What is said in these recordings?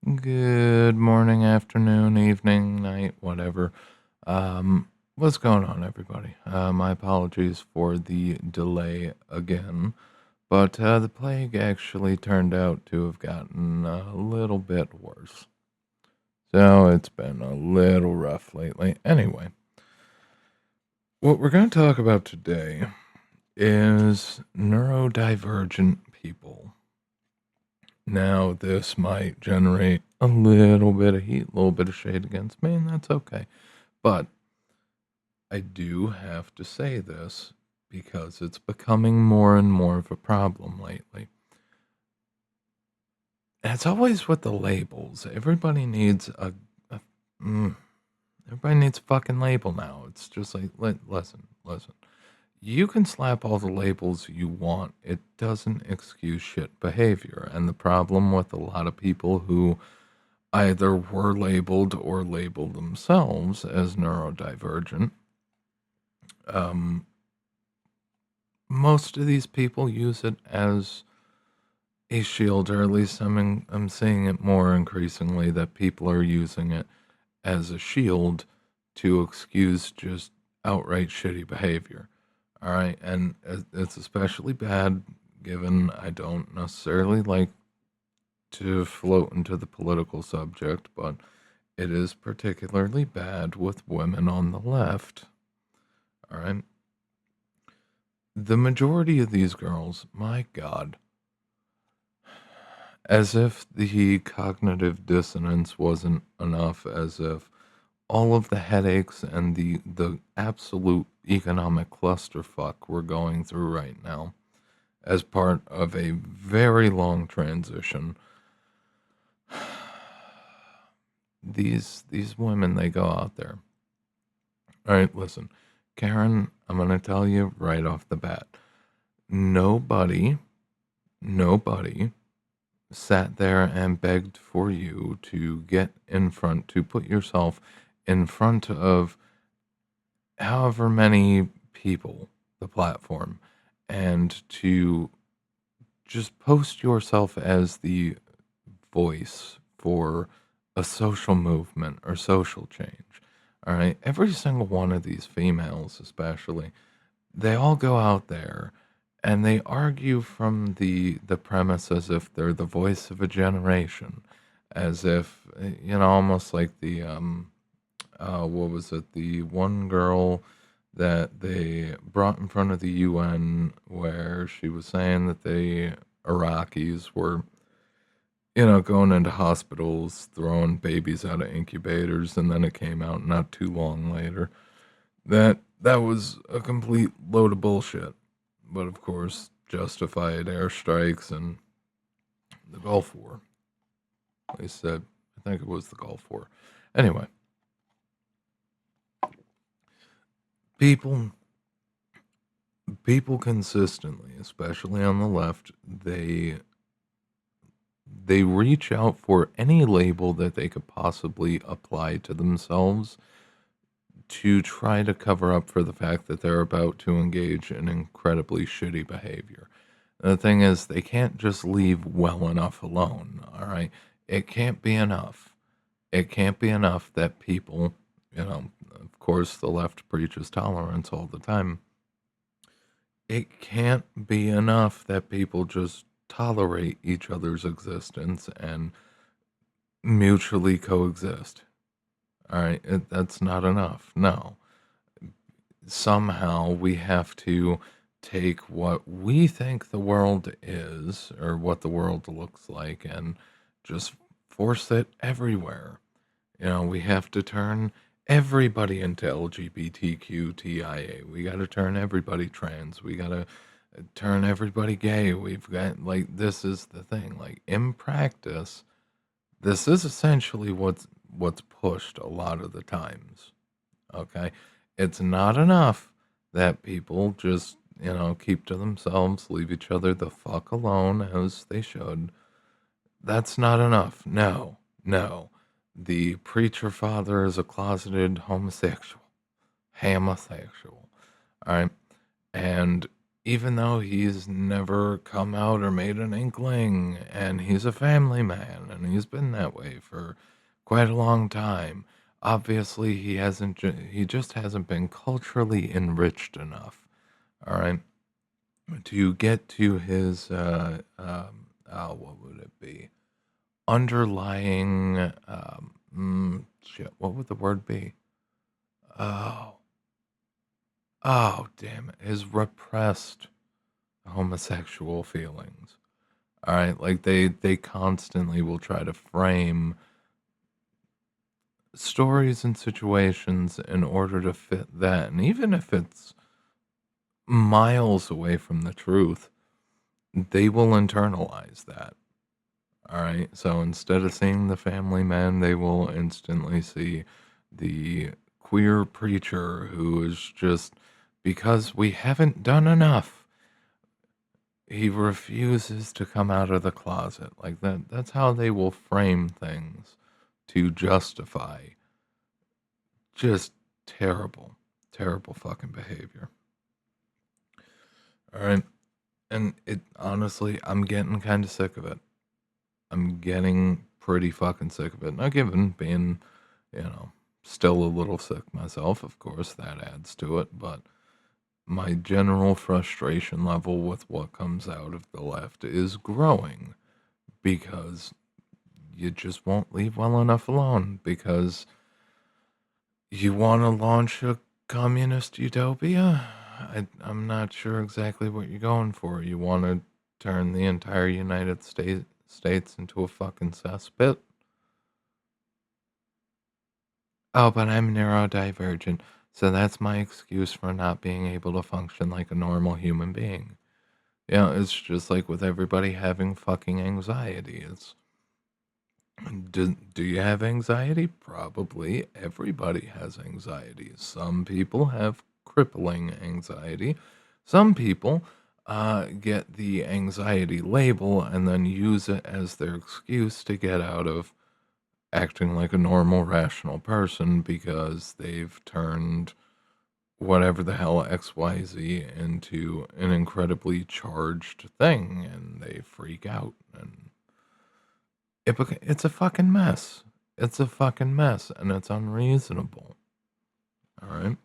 Good morning, afternoon, evening, night, whatever. What's going on, everybody? My apologies for the delay again, but the plague actually turned out to have gotten a little bit worse. So it's been a little rough lately. Anyway, what we're going to talk about today is neurodivergent people. Now, this might generate a little bit of heat, a little bit of shade against me, and that's okay. But I do have to say this because it's becoming more and more of a problem lately. And it's always with the labels. A mm, everybody needs a fucking label now. It's just like, listen. You can slap all the labels you want. It doesn't excuse shit behavior. And the problem with a lot of people who either were labeled or labeled themselves as neurodivergent, um, most of these people use it as a shield, or at least I'm seeing it more increasingly that people are using it as a shield to excuse just outright shitty behavior. All right, and it's especially bad given I don't necessarily like to float into the political subject, but it is particularly bad with women on the left. All right. The majority of these girls, my God, as if the cognitive dissonance wasn't enough, as if all of the headaches and the absolute economic clusterfuck we're going through right now as part of a very long transition. These women, they go out there. All right, listen, Karen, I'm gonna tell you right off the bat. Nobody, nobody sat there and begged for you to get in front, to put yourself in front of however many people, the platform, and to just post yourself as the voice for a social movement or social change. All right. Every single one of these females, especially, they all go out there and they argue from the premise as if they're the voice of a generation, as if almost like the what was it, the one girl that they brought in front of the UN where she was saying that the Iraqis were going into hospitals throwing babies out of incubators, and then it came out not too long later that was a complete load of bullshit. But of course, justified airstrikes and the Gulf War. They said, I think it was the Gulf War. Anyway, people people consistently, especially on the left, they reach out for any label that they could possibly apply to themselves to try to cover up for the fact that they're about to engage in incredibly shitty behavior. The thing is, they can't just leave well enough alone, all right? It can't be enough. It can't be enough that people, of course, the left preaches tolerance all the time. It can't be enough that people just tolerate each other's existence and mutually coexist. All right, that's not enough. No. Somehow we have to take what we think the world is or what the world looks like and just force it everywhere. We have to turn everybody into LGBTQTIA. We got to turn everybody trans. We got to turn everybody gay. We've got, like, this is the thing. Like, in practice, this is essentially what's pushed a lot of the times. Okay? It's not enough that people just, keep to themselves, leave each other the fuck alone as they should. That's not enough. No. No. The preacher father is a closeted homosexual. Homosexual. All right? And even though he's never come out or made an inkling, and he's a family man, and he's been that way for quite a long time. Obviously, he just hasn't been culturally enriched enough, all right, to get to his, what would it be? Underlying, shit, what would the word be? Oh, oh, damn it, his repressed homosexual feelings. All right, like they constantly will try to frame stories and situations in order to fit that, and even if it's miles away from the truth, they will internalize that. All right, so instead of seeing the family man, they will instantly see the queer preacher who is just because we haven't done enough. He refuses to come out of the closet. Like that's how they will frame things to justify just terrible, terrible fucking behavior. All right. And it honestly, I'm getting kind of sick of it. I'm getting pretty fucking sick of it. Not given being, you know, still a little sick myself, of course, that adds to it, but my general frustration level with what comes out of the left is growing because you just won't leave well enough alone because you want to launch a communist utopia? I'm not sure exactly what you're going for. You want to turn the entire United States into a fucking cesspit? Oh, but I'm neurodivergent, so that's my excuse for not being able to function like a normal human being. Yeah, it's just like with everybody having fucking anxiety. Do you have anxiety? Probably everybody has anxiety. Some people have crippling anxiety. Some people get the anxiety label and then use it as their excuse to get out of acting like a normal, rational person because they've turned whatever the hell XYZ into an incredibly charged thing and they freak out and it's a fucking mess. It's a fucking mess, and it's unreasonable. All right,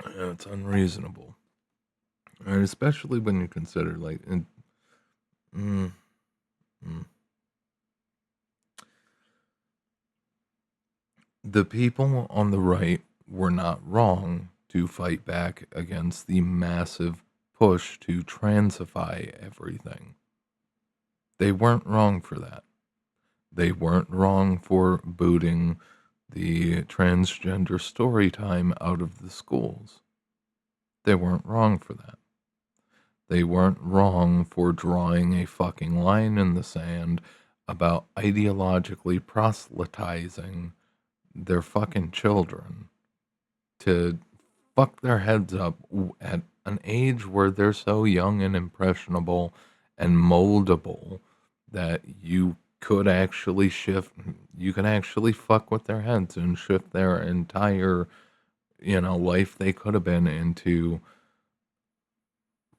and it's unreasonable, and especially when you consider mm, mm, the people on the right were not wrong to fight back against the massive push to transify everything. They weren't wrong for that. They weren't wrong for booting the transgender story time out of the schools. They weren't wrong for that. They weren't wrong for drawing a fucking line in the sand about ideologically proselytizing their fucking children to fuck their heads up at an age where they're so young and impressionable and moldable that you can actually fuck with their heads and shift their entire, life they could have been into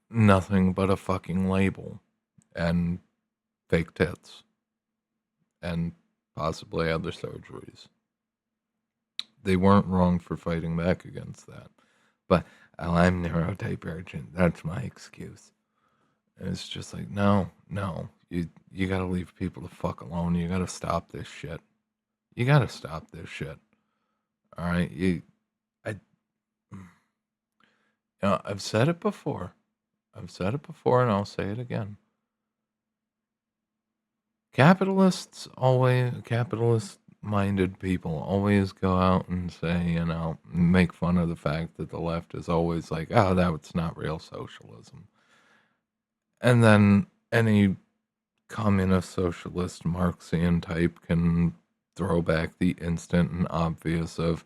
nothing but a fucking label and fake tits and possibly other surgeries. They weren't wrong for fighting back against that. But I'm neurodivergent. That's my excuse. And it's just like, no, no. You gotta leave people the fuck alone. You gotta stop this shit. You gotta stop this shit. All right. I, I've said it before. I've said it before, and I'll say it again. Capitalist-minded people always go out and say, make fun of the fact that the left is always like, oh, that's not real socialism. And then any communist, socialist, Marxian type can throw back the instant and obvious of,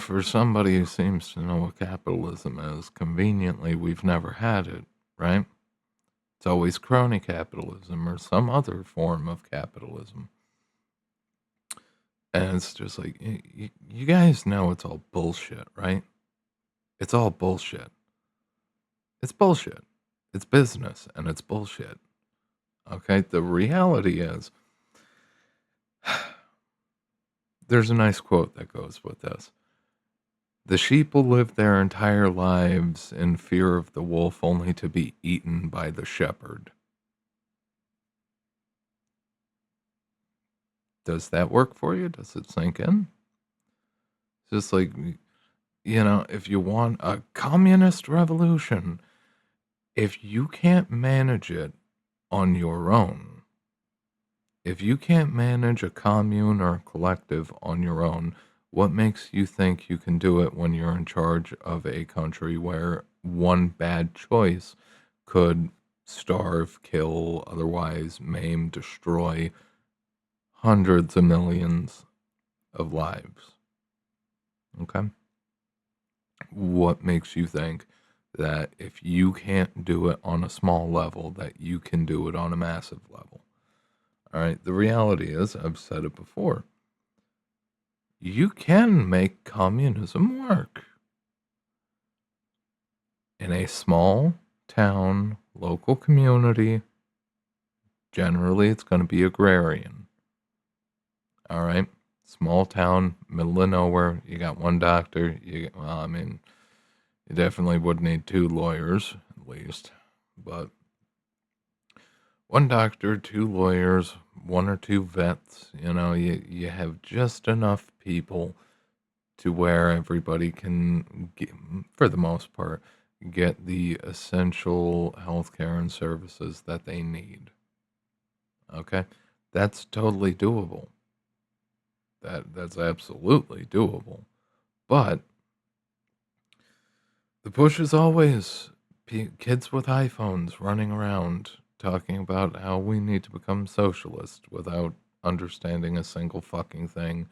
for somebody who seems to know what capitalism is, conveniently, we've never had it, right? It's always crony capitalism or some other form of capitalism. And it's just like, you guys know it's all bullshit, right? It's all bullshit. It's bullshit. It's business and it's bullshit. Okay? The reality is, there's a nice quote that goes with this. The sheep will live their entire lives in fear of the wolf only to be eaten by the shepherd. Does that work for you? Does it sink in? It's just like, if you want a communist revolution, if you can't manage it on your own, if you can't manage a commune or a collective on your own, what makes you think you can do it when you're in charge of a country where one bad choice could starve, kill, otherwise maim, destroy hundreds of millions of lives? Okay? What makes you think that if you can't do it on a small level, that you can do it on a massive level? All right. The reality is, I've said it before, you can make communism work in a small town, local community. Generally, it's going to be agrarian. All right. Small town, middle of nowhere. You got one doctor. You definitely would need two lawyers at least, but one doctor, two lawyers, one or two vets. You have just enough people to where everybody can, for the most part, get the essential healthcare and services that they need. Okay, that's totally doable. That's absolutely doable. But the push is always kids with iPhones running around talking about how we need to become socialist without understanding a single fucking thing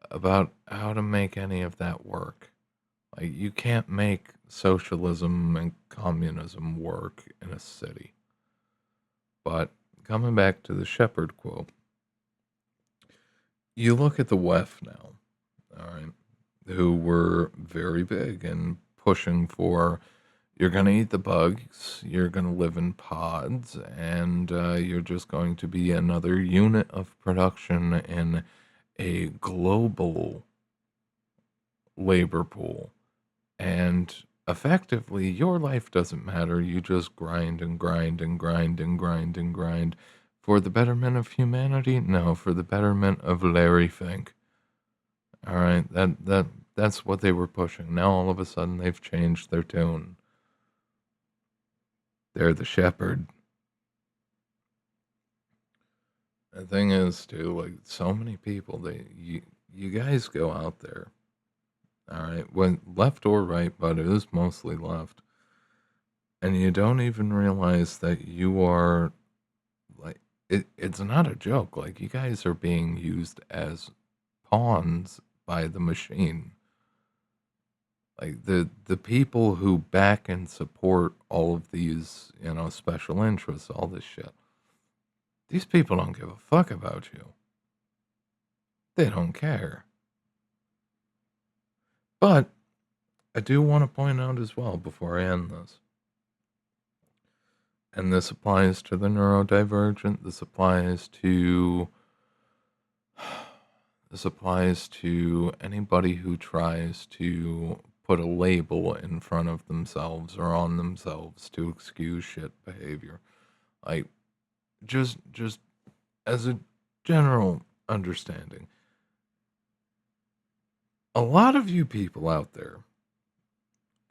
about how to make any of that work. Like, you can't make socialism and communism work in a city. But coming back to the Shepherd quote, you look at the WEF now, all right, who were very big and pushing for you're going to eat the bugs, you're going to live in pods, and you're just going to be another unit of production in a global labor pool. And effectively, your life doesn't matter. You just grind and grind and grind and grind and grind for the betterment of humanity. No, for the betterment of Larry Fink. All right, that's what they were pushing. Now all of a sudden they've changed their tune. They're the shepherd. The thing is, too, like so many people, you guys go out there. All right, when left or right, but it is mostly left, and you don't even realize that you are like it's not a joke. Like, you guys are being used as pawns by the machine. Like, the people who back and support all of these, special interests, all this shit. These people don't give a fuck about you. They don't care. But I do want to point out as well before I end this, and this applies to the neurodivergent, this applies to anybody who tries to put a label in front of themselves or on themselves to excuse shit behavior. Like, just as a general understanding, a lot of you people out there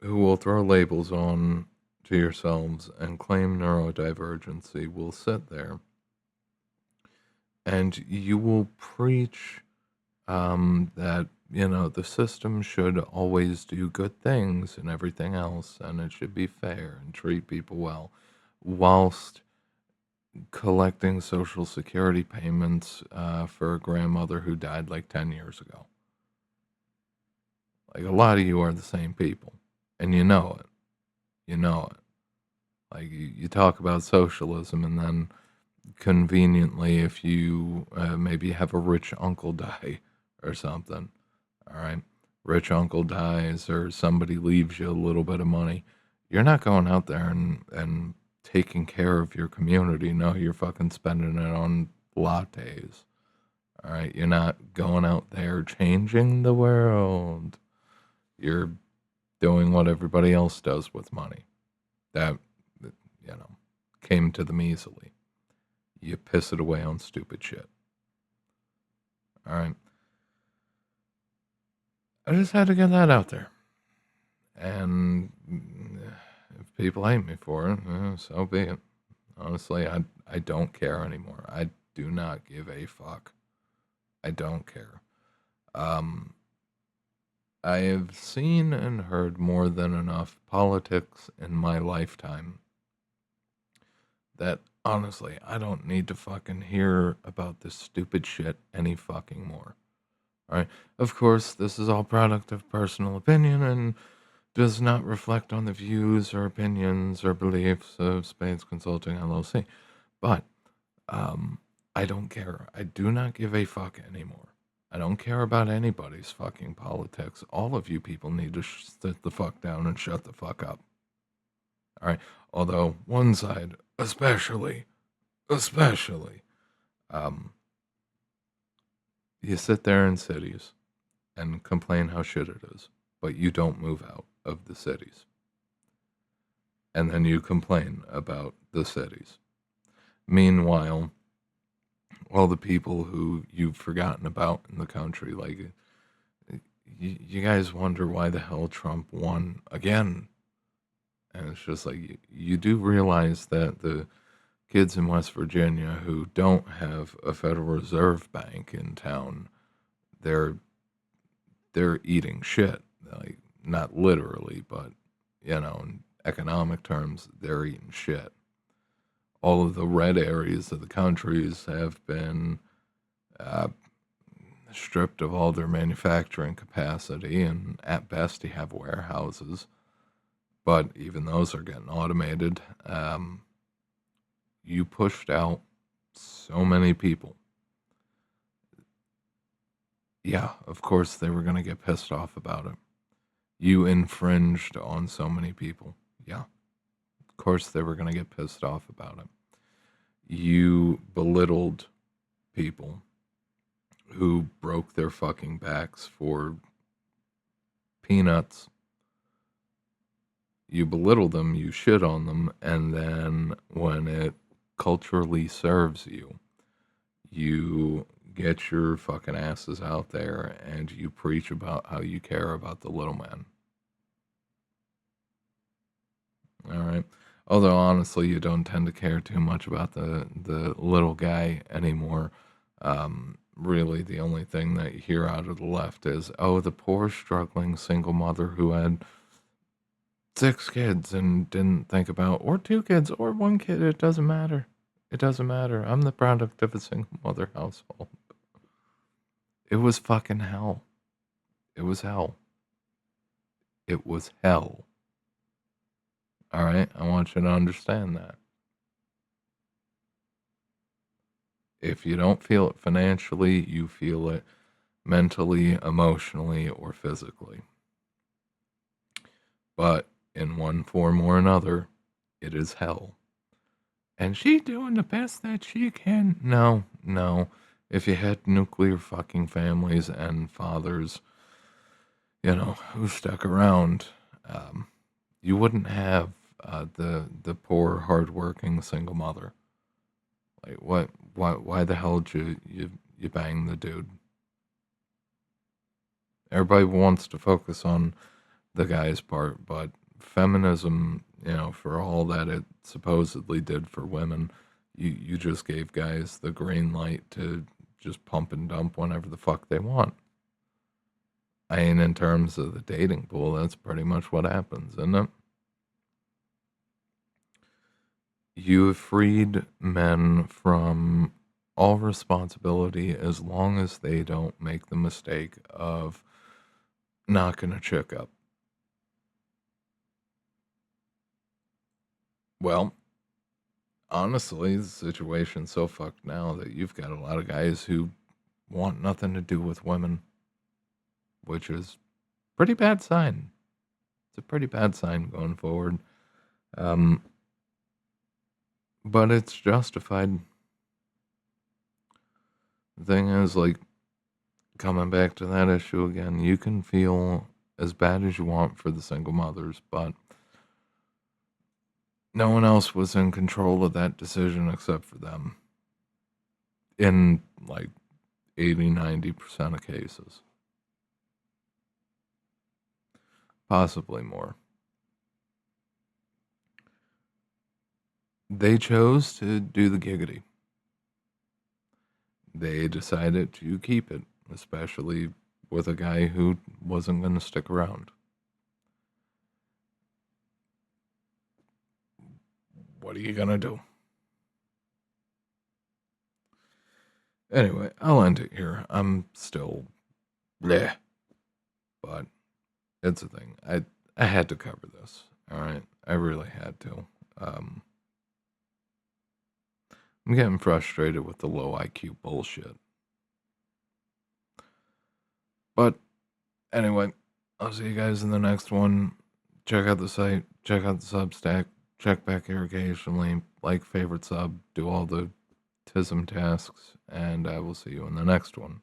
who will throw labels on to yourselves and claim neurodivergency will sit there and you will preach that the system should always do good things and everything else, and it should be fair and treat people well, whilst collecting social security payments for a grandmother who died like 10 years ago. Like, a lot of you are the same people, and you know it. You know it. Like, you talk about socialism, and then conveniently, if you maybe have a rich uncle die or something, all right, rich uncle dies or somebody leaves you a little bit of money, you're not going out there and taking care of your community. No, you're fucking spending it on lattes. All right, you're not going out there changing the world. You're doing what everybody else does with money. That, you know, came to them easily. You piss it away on stupid shit. All right. I just had to get that out there. And if people hate me for it, so be it. Honestly, I don't care anymore. I do not give a fuck. I don't care. I have seen and heard more than enough politics in my lifetime that honestly, I don't need to fucking hear about this stupid shit any fucking more. All right. Of course, this is all product of personal opinion and does not reflect on the views or opinions or beliefs of Spades Consulting LLC. But I don't care. I do not give a fuck anymore. I don't care about anybody's fucking politics. All of you people need to sit the fuck down and shut the fuck up. All right. Although one side, especially, um, you sit there in cities and complain how shit it is, but you don't move out of the cities. And then you complain about the cities. Meanwhile, all the people who you've forgotten about in the country, like, you guys wonder why the hell Trump won again. And it's just like, you do realize that the kids in West Virginia who don't have a Federal Reserve Bank in town, they're eating shit. Like, not literally, but, in economic terms, they're eating shit. All of the red areas of the countries have been stripped of all their manufacturing capacity, and at best you have warehouses, but even those are getting automated. You pushed out so many people. Yeah, of course they were going to get pissed off about it. You infringed on so many people. Yeah, of course they were going to get pissed off about it. You belittled people who broke their fucking backs for peanuts. You belittle them, you shit on them, and then when it culturally serves you, you get your fucking asses out there and you preach about how you care about the little man. All right. Although honestly, you don't tend to care too much about the little guy anymore. Really, the only thing that you hear out of the left is, oh, the poor struggling single mother who had 6 kids and didn't think about, or 2 kids or 1 kid. It doesn't matter. It doesn't matter. I'm the product of a single mother household. It was fucking hell. It was hell. It was hell. All right? I want you to understand that. If you don't feel it financially, you feel it mentally, emotionally, or physically. But in one form or another, it is hell. And she doing the best that she can. No. If you had nuclear fucking families and fathers, who stuck around, you wouldn't have the poor, hardworking single mother. Like, what? Why the hell did you bang the dude? Everybody wants to focus on the guy's part, but feminism, for all that it supposedly did for women, you just gave guys the green light to just pump and dump whenever the fuck they want. I mean, in terms of the dating pool, that's pretty much what happens, isn't it? You have freed men from all responsibility as long as they don't make the mistake of knocking a chick up. Well, honestly, the situation's so fucked now that you've got a lot of guys who want nothing to do with women, which is Pretty bad sign. It's a pretty bad sign going forward. Um, but it's justified. The thing is, like, coming back to that issue again, you can feel as bad as you want for the single mothers, but no one else was in control of that decision except for them in like 80-90% of cases, possibly more. They chose to do the giggity. They decided to keep it, especially with a guy who wasn't going to stick around. What are you going to do? Anyway, I'll end it here. I'm still bleh, but it's a thing. I had to cover this. All right, I really had to. Um, I'm getting frustrated with the low IQ bullshit. But anyway, I'll see you guys in the next one. Check out the site, check out the Substack, check back here occasionally, like, favorite sub, do all the TISM tasks, and I will see you in the next one.